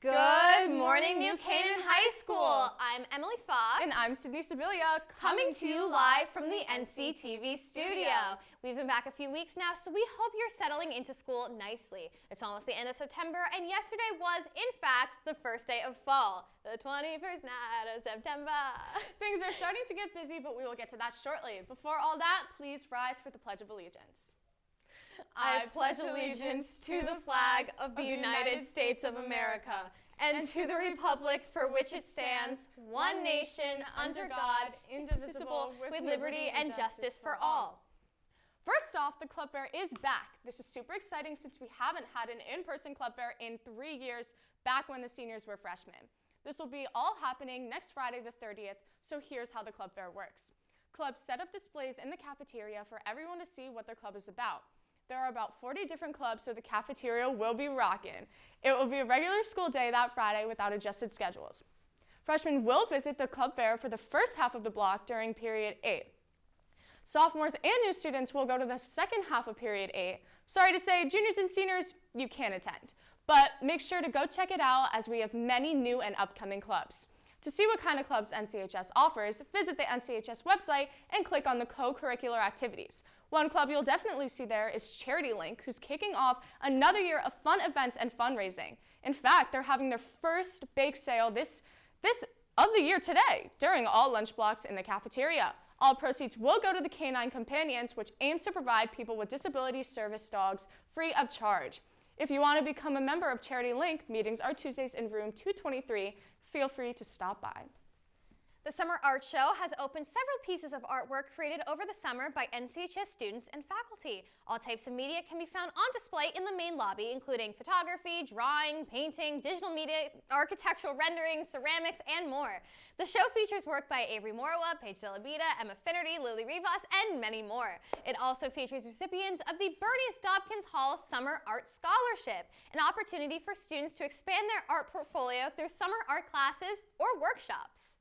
Good morning, New Canaan High School. I'm Emily Fox. And I'm Sibilia, coming to you live from the NCTV studio. We've been back a few weeks now, so we hope you're settling into school nicely. It's almost the end of September, and yesterday was, in fact, the first day of fall, the 21st night of September. Things are starting to get busy, but we will get to that shortly. Before all that, please rise for the Pledge of Allegiance. I pledge allegiance to the flag of the United States of America and to the republic for which it stands, one nation, under God, indivisible, with liberty and justice for all. First off, the club fair is back. This is super exciting since we haven't had an in-person club fair in 3 years, back when the seniors were freshmen. This will be all happening next Friday the 30th, so here's how the club fair works. Clubs set up displays in the cafeteria for everyone to see what their club is about. There are about 40 different clubs, so the cafeteria will be rocking. It will be a regular school day that Friday without adjusted schedules. Freshmen will visit the club fair for the first half of the block during period 8. Sophomores and new students will go to the second half of period 8. Sorry to say, juniors and seniors, you can't attend. But make sure to go check it out as we have many new and upcoming clubs. To see what kind of clubs NCHS offers, visit the NCHS website and click on the co-curricular activities. One club you'll definitely see there is Charity Link, who's kicking off another year of fun events and fundraising. In fact, they're having their first bake sale this of the year today during all lunch blocks in the cafeteria. All proceeds will go to the Canine Companions, which aims to provide people with disability service dogs free of charge. If you want to become a member of Charity Link, meetings are Tuesdays in room 223. Feel free to stop by. The Summer Art Show has opened several pieces of artwork created over the summer by NCHS students and faculty. All types of media can be found on display in the main lobby, including photography, drawing, painting, digital media, architectural renderings, ceramics, and more. The show features work by Avery Morwa, Paige Delabita, Emma Finnerty, Lily Rivas, and many more. It also features recipients of the Bernice Dobkins Hall Summer Art Scholarship, an opportunity for students to expand their art portfolio through summer art classes or workshops.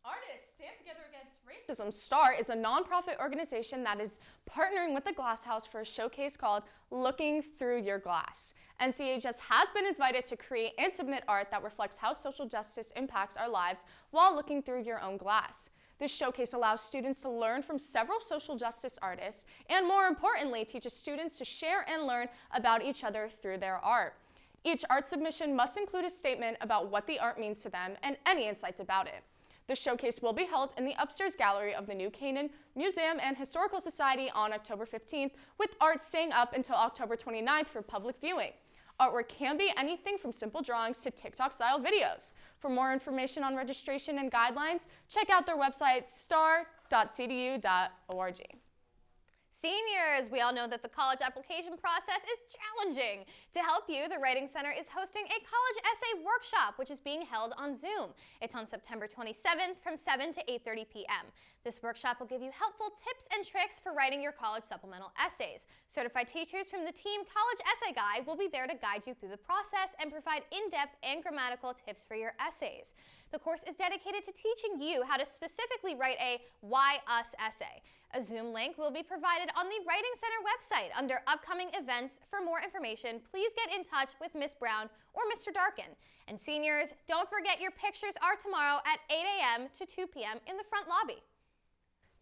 Artists Stand Together Against Racism STAR is a nonprofit organization that is partnering with the Glass House for a showcase called Looking Through Your Glass. NCHS has been invited to create and submit art that reflects how social justice impacts our lives while looking through your own glass. This showcase allows students to learn from several social justice artists and, more importantly, teaches students to share and learn about each other through their art. Each art submission must include a statement about what the art means to them and any insights about it. The showcase will be held in the upstairs gallery of the New Canaan Museum and Historical Society on October 15th, with art staying up until October 29th for public viewing. Artwork can be anything from simple drawings to TikTok-style videos. For more information on registration and guidelines, check out their website, star.cdu.org. Seniors, we all know that the college application process is challenging. To help you, the Writing Center is hosting a college essay workshop, which is being held on Zoom. It's on September 27th from 7 to 8:30 p.m. This workshop will give you helpful tips and tricks for writing your college supplemental essays. Certified teachers from the team College Essay Guide will be there to guide you through the process and provide in-depth and grammatical tips for your essays. The course is dedicated to teaching you how to specifically write a Why Us essay. A Zoom link will be provided on the Writing Center website under upcoming events. For more information, please get in touch with Ms. Brown or Mr. Darkin. And seniors, don't forget your pictures are tomorrow at 8 a.m. to 2 p.m. in the front lobby.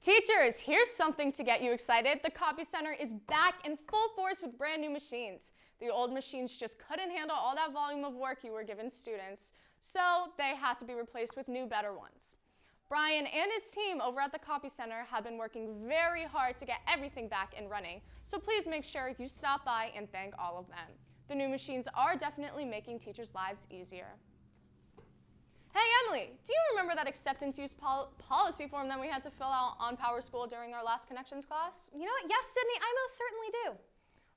Teachers, here's something to get you excited. The Copy Center is back in full force with brand new machines. The old machines just couldn't handle all that volume of work you were giving students, so they had to be replaced with new, better ones. Brian and his team over at the Copy Center have been working very hard to get everything back and running, so please make sure you stop by and thank all of them. The new machines are definitely making teachers' lives easier. Hey Emily, do you remember that acceptance use policy form that we had to fill out on Power School during our last Connections class? You know what? Yes, Sydney, I most certainly do.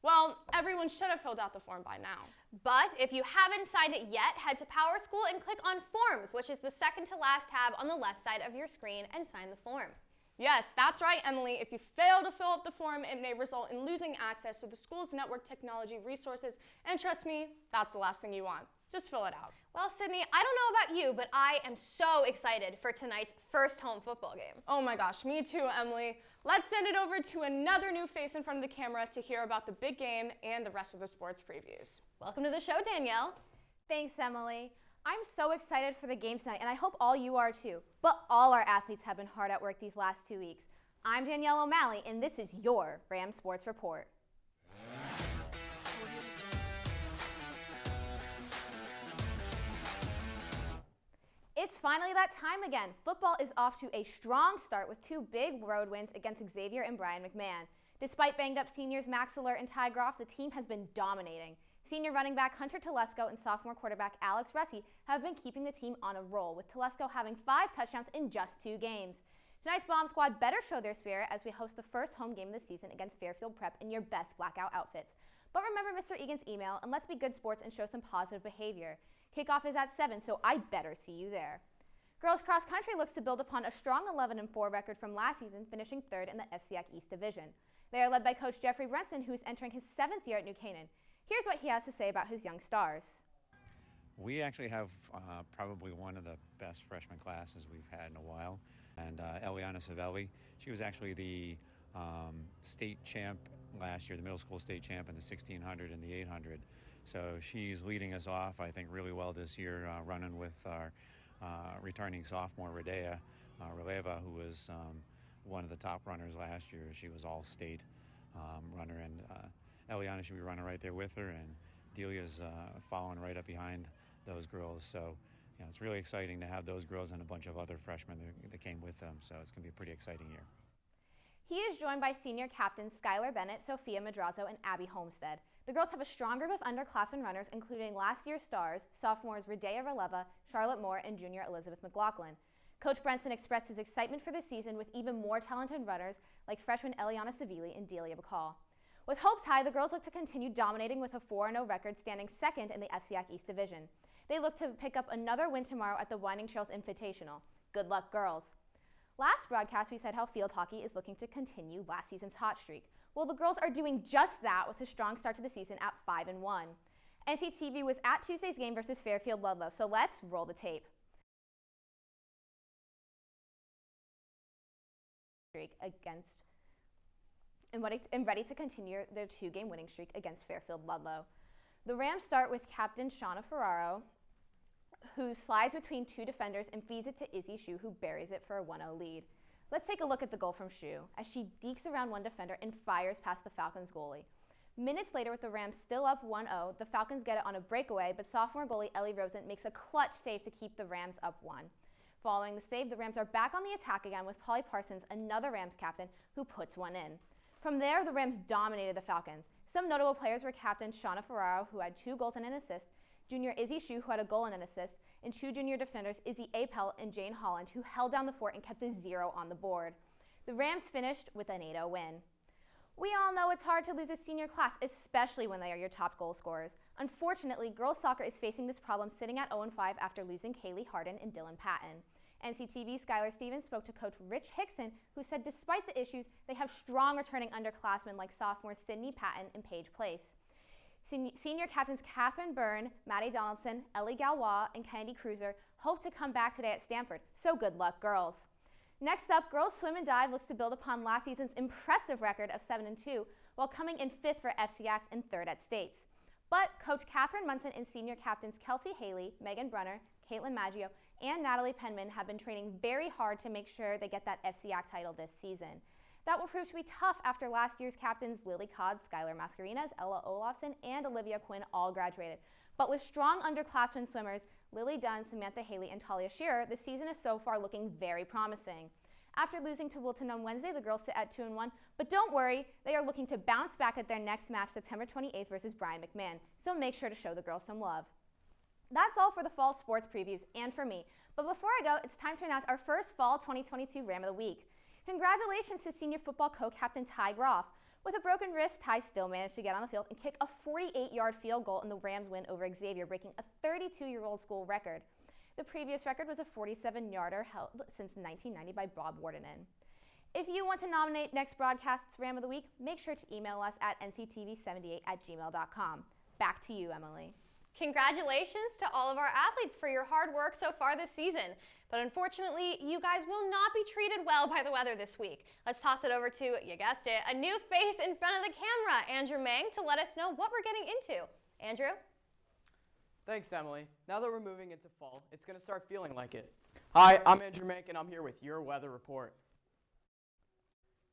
Well, everyone should have filled out the form by now. But if you haven't signed it yet, head to Power School and click on Forms, which is the second to last tab on the left side of your screen, and sign the form. Yes, that's right, Emily. If you fail to fill out the form, it may result in losing access to the school's network technology resources, and trust me, that's the last thing you want. Just fill it out. Well, Sydney, I don't know about you, but I am so excited for tonight's first home football game. Oh my gosh, me too, Emily. Let's send it over to another new face in front of the camera to hear about the big game and the rest of the sports previews. Welcome to the show, Danielle. Thanks, Emily. I'm so excited for the game tonight, and I hope all you are too. But all our athletes have been hard at work these last 2 weeks. I'm Danielle O'Malley, and this is your Ram Sports Report. It's finally that time again. Football is off to a strong start with 2 big road wins against Xavier and Brian McMahon. Despite banged-up seniors Max Alert and Ty Groff, the team has been dominating. Senior running back Hunter Telesco and sophomore quarterback Alex Russi have been keeping the team on a roll, with Telesco having 5 touchdowns in just 2 games. Tonight's Bomb Squad better show their spirit as we host the first home game of the season against Fairfield Prep in your best blackout outfits. But remember Mr. Egan's email, and let's be good sports and show some positive behavior. Kickoff is at 7, so I'd better see you there. Girls cross country looks to build upon a strong 11-4 record from last season, finishing 3rd in the FCIAC East Division. They are led by coach Jeffrey Brenson, who is entering his 7th year at New Canaan. Here's what he has to say about his young stars. We actually have probably one of the best freshman classes we've had in a while. And Eliana Savelli, she was actually the state champ last year, the middle school state champ in the 1600 and the 800. So she's leading us off, I think, really well this year, running with our returning sophomore Releva, who was one of the top runners last year. She was all-state runner, and Eliana should be running right there with her, and Delia's following right up behind those girls. So it's really exciting to have those girls and a bunch of other freshmen that came with them. So it's going to be a pretty exciting year. He is joined by senior captains Skylar Bennett, Sophia Madrazo, and Abby Homestead. The girls have a strong group of underclassmen runners, including last year's stars, sophomores Radea Releva, Charlotte Moore, and junior Elizabeth McLaughlin. Coach Brenson expressed his excitement for this season with even more talented runners like freshman Eliana Savelli and Delia Bacall. With hopes high, the girls look to continue dominating with a 4-0 record, standing 2nd in the FCIAC East Division. They look to pick up another win tomorrow at the Winding Trails Invitational. Good luck, girls. Last broadcast, we said how field hockey is looking to continue last season's hot streak. Well, the girls are doing just that with a strong start to the season at 5-1. NCTV was at Tuesday's game versus Fairfield Ludlow, so let's roll the tape. And ready to continue their 2-game winning streak against Fairfield Ludlow. The Rams start with captain Shauna Ferraro, who slides between 2 defenders and feeds it to Izzy Shu, who buries it for a 1-0 lead. Let's take a look at the goal from Shu, as she dekes around one defender and fires past the Falcons goalie. Minutes later, with the Rams still up 1-0, the Falcons get it on a breakaway, but sophomore goalie Ellie Rosen makes a clutch save to keep the Rams up 1. Following the save, the Rams are back on the attack again with Polly Parsons, another Rams captain, who puts one in. From there, the Rams dominated the Falcons. Some notable players were captain Shauna Ferraro, who had 2 goals and an assist, junior Izzy Shu, who had a goal and an assist, and 2 junior defenders, Izzy Apel and Jane Holland, who held down the fort and kept a 0 on the board. The Rams finished with an 8-0 win. We all know it's hard to lose a senior class, especially when they are your top goal scorers. Unfortunately, girls soccer is facing this problem, sitting at 0-5 after losing Kaylee Harden and Dylan Patton. NCTV Skylar Stevens spoke to coach Rich Hickson, who said despite the issues, they have strong returning underclassmen like sophomores Sydney Patton and Paige Place. Senior captains Catherine Byrne, Maddie Donaldson, Ellie Galois, and Kennedy Cruiser hope to come back today at Stanford, so good luck, girls. Next up, girls swim and dive looks to build upon last season's impressive record of 7-2, while coming in 5th for FCIACs and 3rd at States. But Coach Catherine Munson and senior captains Kelsey Haley, Megan Brunner, Caitlin Maggio, and Natalie Penman have been training very hard to make sure they get that FCIAC title this season. That will prove to be tough after last year's captains Lily Codd, Skylar Mascarenas, Ella Olafson, and Olivia Quinn all graduated. But with strong underclassmen swimmers, Lily Dunn, Samantha Haley, and Talia Shearer, the season is so far looking very promising. After losing to Wilton on Wednesday, the girls sit at 2-1, but don't worry, they are looking to bounce back at their next match September 28th versus Brian McMahon, so make sure to show the girls some love. That's all for the fall sports previews and for me, but before I go, it's time to announce our first fall 2022 Ram of the Week. Congratulations to senior football co-captain Ty Groff. With a broken wrist, Ty still managed to get on the field and kick a 48-yard field goal in the Rams' win over Xavier, breaking a 32-year-old school record. The previous record was a 47-yarder held since 1990 by Bob Wardenin. If you want to nominate next broadcast's Ram of the Week, make sure to email us at nctv78@gmail.com. Back to you, Emily. Congratulations to all of our athletes for your hard work so far this season. But unfortunately, you guys will not be treated well by the weather this week. Let's toss it over to, you guessed it, a new face in front of the camera, Andrew Mank, to let us know what we're getting into. Andrew? Thanks, Emily. Now that we're moving into fall, it's going to start feeling like it. Hi, I'm Andrew Mank, and I'm here with your weather report.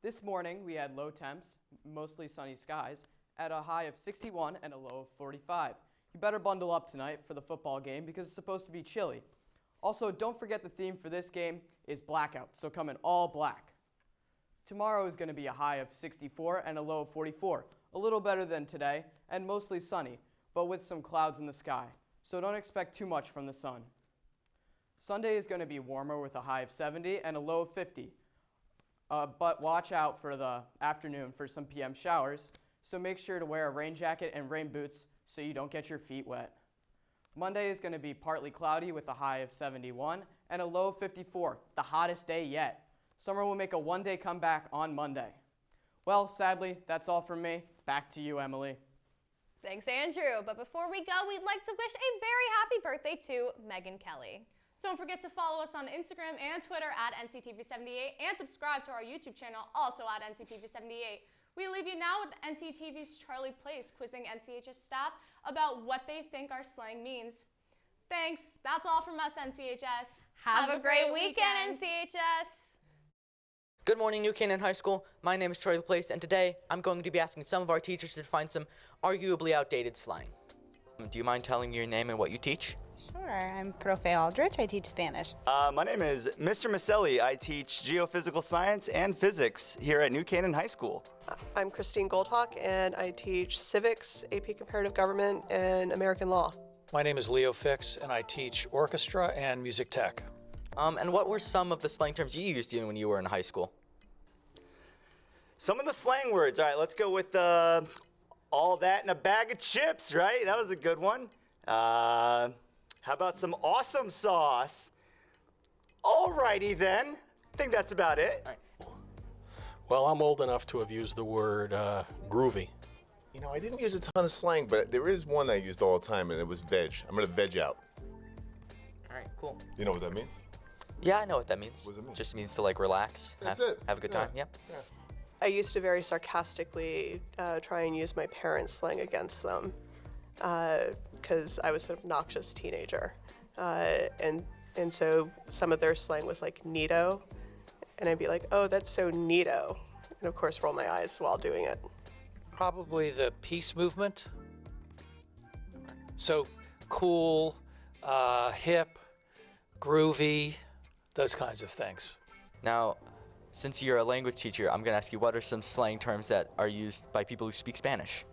This morning, we had low temps, mostly sunny skies, at a high of 61 and a low of 45. You better bundle up tonight for the football game because it's supposed to be chilly. Also, don't forget the theme for this game is blackout, so come in all black. Tomorrow is going to be a high of 64 and a low of 44, a little better than today, and mostly sunny, but with some clouds in the sky, so don't expect too much from the sun. Sunday is going to be warmer with a high of 70 and a low of 50, but watch out for the afternoon for some PM showers, so make sure to wear a rain jacket and rain boots so you don't get your feet wet. Monday is going to be partly cloudy with a high of 71 and a low of 54, the hottest day yet. Summer will make a one-day comeback on Monday. Well, sadly, that's all from me. Back to you, Emily. Thanks, Andrew. But before we go, we'd like to wish a very happy birthday to Megan Kelly. Don't forget to follow us on Instagram and Twitter at NCTV78 and subscribe to our YouTube channel, also at NCTV78. We leave you now with NCTV's Charlie Place quizzing NCHS staff about what they think our slang means. Thanks. That's all from us, NCHS. Have a great weekend, NCHS. Good morning, New Canaan High School. My name is Charlie Place, and today I'm going to be asking some of our teachers to define some arguably outdated slang. Do you mind telling me your name and what you teach? Sure, I'm Profe Aldrich. I teach Spanish. My name is Mr. Maselli. I teach geophysical science and physics here at New Canaan High School. I'm Christine Goldhawk, and I teach civics, AP Comparative Government, and American Law. My name is Leo Fix, and I teach orchestra and music tech. And what were some of the slang terms you used when you were in high school? Some of the slang words. All right, let's go with all that in a bag of chips, right? That was a good one. How about some awesome sauce? Alrighty then. I think that's about it. All right. Well, I'm old enough to have used the word groovy. You know, I didn't use a ton of slang, but there is one I used all the time, and it was veg. I'm gonna veg out. All right, cool. You know what that means? Yeah, I know what that means. What does it mean? Just means to like relax. That's it. Have a good time. Yep. Yeah. I used to very sarcastically try and use my parents' slang against them because I was an obnoxious teenager. And so some of their slang was like neato, and I'd be like, oh, that's so neato. And of course, roll my eyes while doing it. Probably the peace movement. So cool, hip, groovy, those kinds of things. Now, since you're a language teacher, I'm going to ask you, what are some slang terms that are used by people who speak Spanish?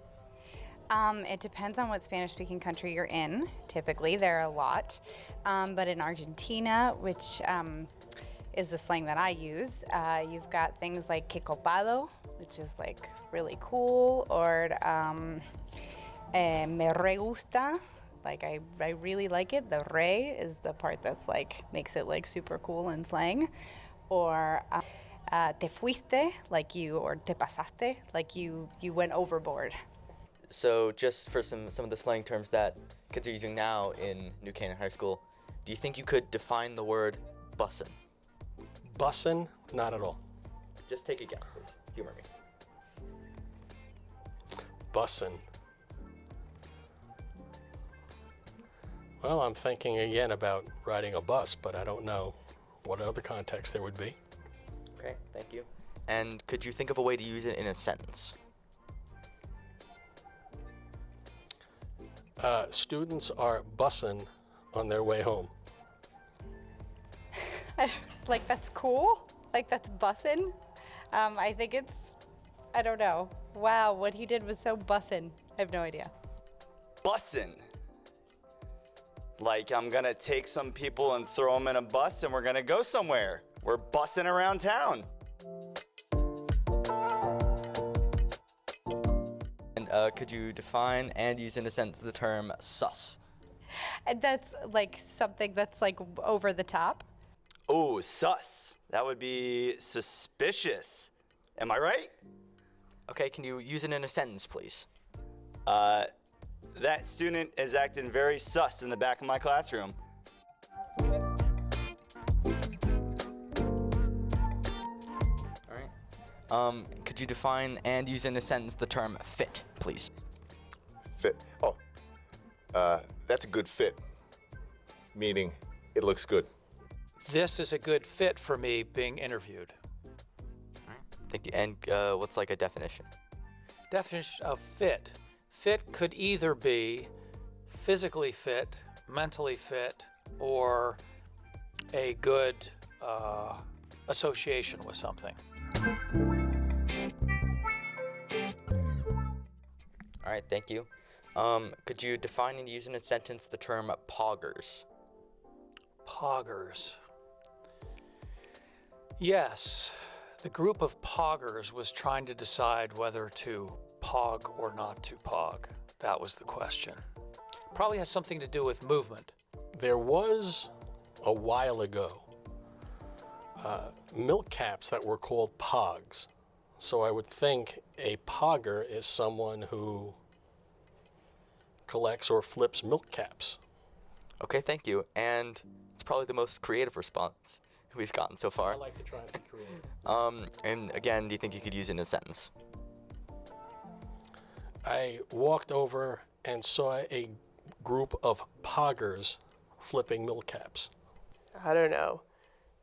It depends on what Spanish-speaking country you're in. Typically, there are a lot. But in Argentina, which is the slang that I use, you've got things like que copado, which is like really cool, or me re gusta, like I really like it. The re is the part that's like makes it like super cool in slang. Or te fuiste, like you, or te pasaste, like you went overboard. So just for some of the slang terms that kids are using now in New Canaan High School, do you think you could define the word bussin'? Bussin'? Not at all. Just take a guess, please. Humor me. Bussin'. Well, I'm thinking again about riding a bus, but I don't know what other context there would be. Okay, thank you. And could you think of a way to use it in a sentence? Students are bussin' on their way home. Like that's cool? Like that's bussin'? I think it's, I don't know. Wow, what he did was so bussin'. I have no idea. Bussin'. Like I'm gonna take some people and throw them in a bus and we're gonna go somewhere. We're bussing around town. And could you define and use in a sentence the term sus? And that's like something that's like over the top. Oh, sus. That would be suspicious. Am I right? Okay, can you use it in a sentence, please? That student is acting very sus in the back of my classroom. All right. Could you define and use in a sentence the term fit, please? Fit. Oh, that's a good fit. Meaning, it looks good. This is a good fit for me being interviewed. All right. Thank you. And what's like a definition? Definition of fit. Fit could either be physically fit, mentally fit, or a good association with something. All right, thank you. Could you define and use in a sentence the term poggers? Poggers. Yes, the group of poggers was trying to decide whether to pog or not to pog. That was the question. Probably has something to do with movement. There was, a while ago, milk caps that were called pogs. So I would think a pogger is someone who collects or flips milk caps. Okay, thank you. And it's probably the most creative response we've gotten so far. I like to try and be creative. And again, do you think you could use it in a sentence? I walked over and saw a group of poggers flipping milk caps. I don't know.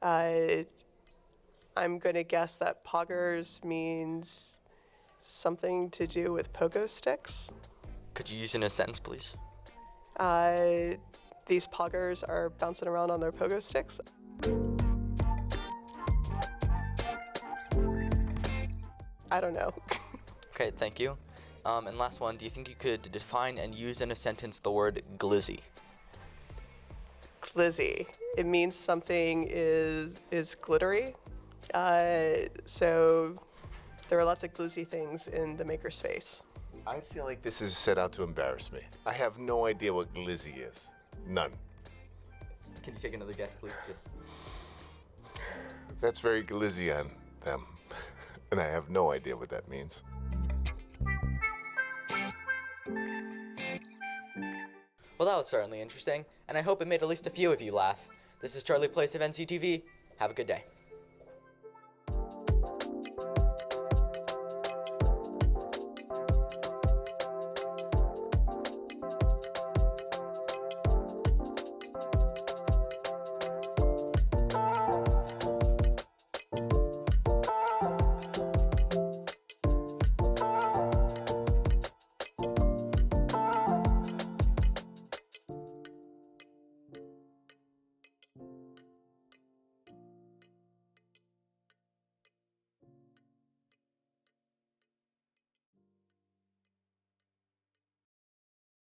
I'm going to guess that poggers means something to do with pogo sticks. Could you use it in a sentence, please? These poggers are bouncing around on their pogo sticks. I don't know. Okay, thank you. And last one, do you think you could define and use in a sentence the word glizzy? Glizzy. It means something is glittery. So there are lots of glizzy things in the makerspace. I feel like this is set out to embarrass me. I have no idea what glizzy is. None. Can you take another guess, please? Just. That's very glizzy on them. And I have no idea what that means. Well, that was certainly interesting, and I hope it made at least a few of you laugh. This is Charlie Place of NCTV. Have a good day.